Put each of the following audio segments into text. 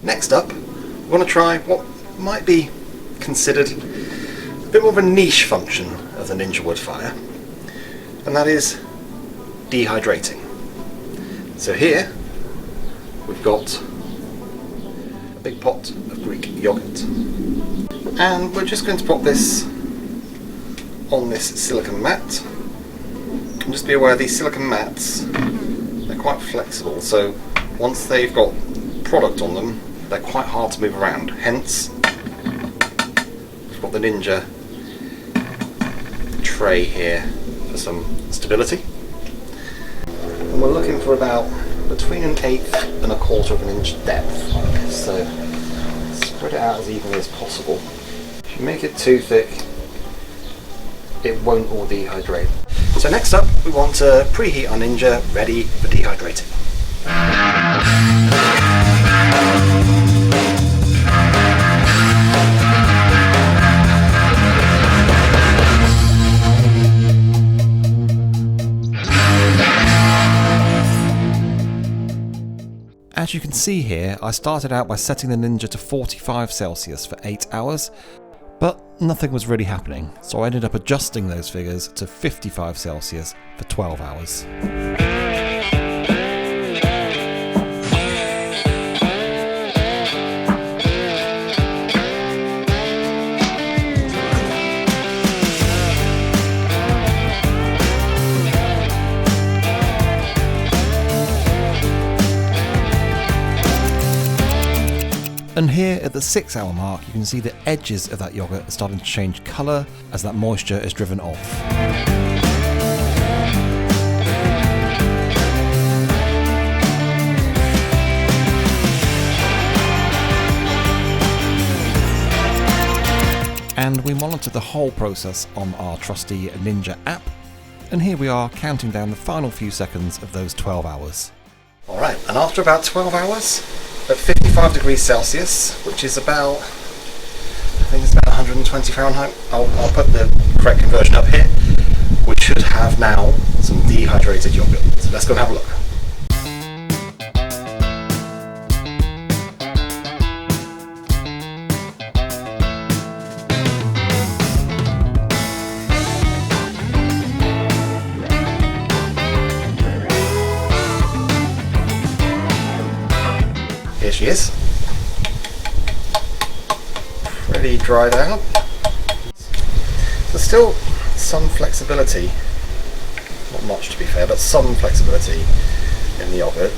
Next up, we want to try what might be considered a bit more of a niche function of the Ninja Woodfire, and that is dehydrating. So here we've got a big pot of Greek yogurt, and we're just going to pop this on this silicone mat. And just be aware these silicone mats, they're quite flexible, so once they've got product on them, they're quite hard to move around. Hence, we've got the Ninja tray here for some stability. And we're looking for about between 1/8 and 1/4 of an inch depth, so spread it out as evenly as possible. If you make it too thick, it won't all dehydrate. So next up, we want to preheat our Ninja ready for dehydrating. As you can see here, I started out by setting the Ninja to 45 Celsius for 8 hours, but nothing was really happening, so I ended up adjusting those figures to 55 Celsius for 12 hours. And here at the 6 hour mark, you can see the edges of that yogurt are starting to change colour as that moisture is driven off. And we monitor the whole process on our trusty Ninja app. And here we are counting down the final few seconds of those 12 hours. Alright, and after about 12 hours, at 55 degrees Celsius, which is about, I think it's about 120 Fahrenheit, I'll put the correct conversion up here, we should have now some dehydrated yogurt. So let's go and have a look. Here she is, pretty dried out. There's still some flexibility, not much to be fair, but some flexibility in the yogurt.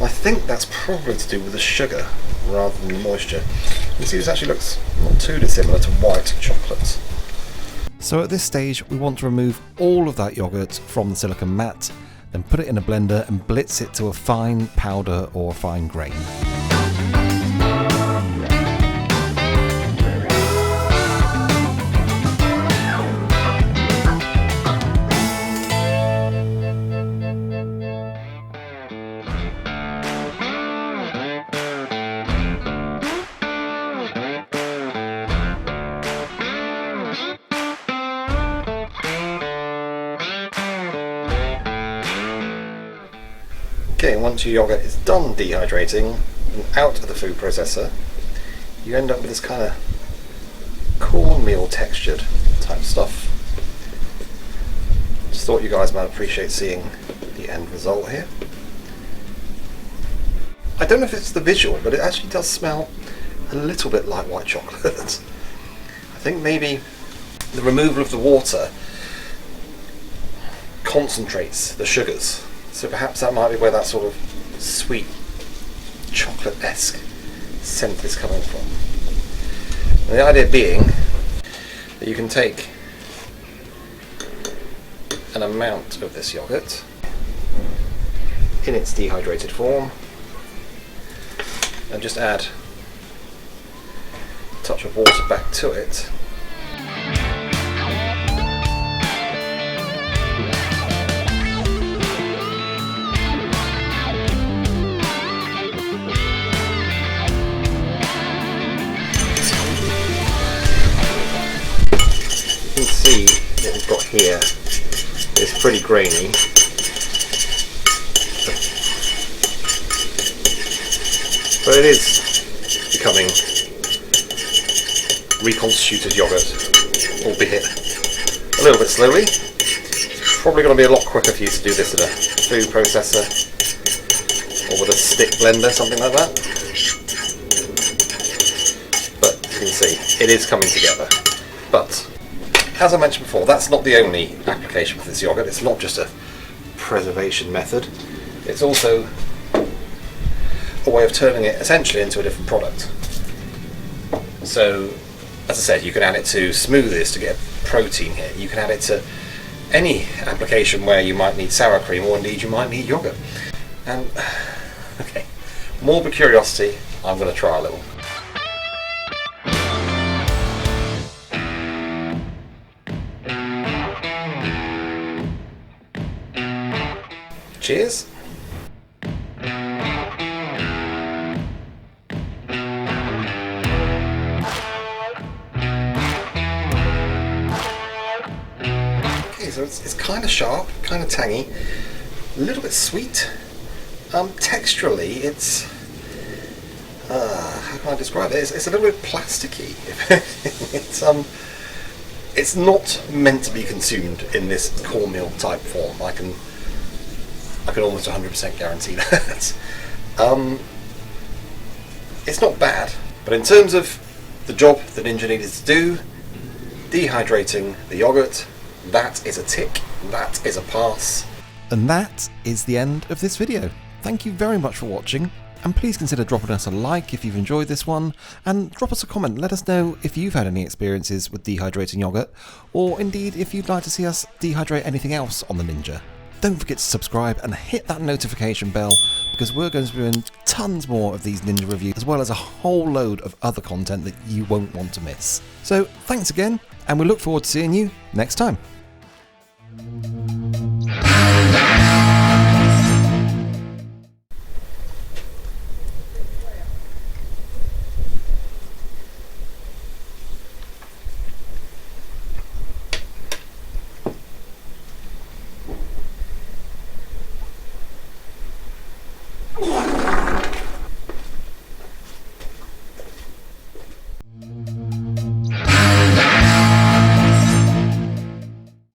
I think that's probably to do with the sugar rather than the moisture. You can see this actually looks not too dissimilar to white chocolate. So at this stage we want to remove all of that yogurt from the silicone mat, then put it in a blender and blitz it to a fine powder or fine grain. Okay, once your yogurt is done dehydrating and out of the food processor, you end up with this kind of cornmeal textured type stuff. Just thought you guys might appreciate seeing the end result here. I don't know if it's the visual, but it actually does smell a little bit like white chocolate. I think maybe the removal of the water concentrates the sugars. So perhaps that might be where that sort of sweet chocolate-esque scent is coming from. And the idea being that you can take an amount of this yogurt in its dehydrated form and just add a touch of water back to it. You can see that we've got here is pretty grainy. but it is becoming reconstituted yogurt, albeit a little bit slowly. It's probably going to be a lot quicker for you to do this in a food processor or with a stick blender, something like that. But you can see, it is coming together. But, as I mentioned before, that's not the only application for this yogurt. It's not just a preservation method. It's also a way of turning it essentially into a different product. So, as I said, you can add it to smoothies to get protein hit. You can add it to any application where you might need sour cream, or indeed you might need yogurt. And, okay, morbid curiosity, I'm going to try a little. Cheers. So it's kind of sharp, kind of tangy, a little bit sweet. Texturally, it's how can I describe it? It's a little bit plasticky. It's not meant to be consumed in this cornmeal type form. I can almost 100% guarantee that. It's not bad, but in terms of the job the Ninja needed to do, dehydrating the yogurt, that is a tick, that is a pass. And that is the end of this video. Thank you very much for watching, and please consider dropping us a like if you've enjoyed this one, and drop us a comment. Let us know if you've had any experiences with dehydrating yogurt, or indeed if you'd like to see us dehydrate anything else on the Ninja. Don't forget to subscribe and hit that notification bell, because we're going to be doing tons more of these Ninja reviews, as well as a whole load of other content that you won't want to miss. So thanks again, and we look forward to seeing you next time.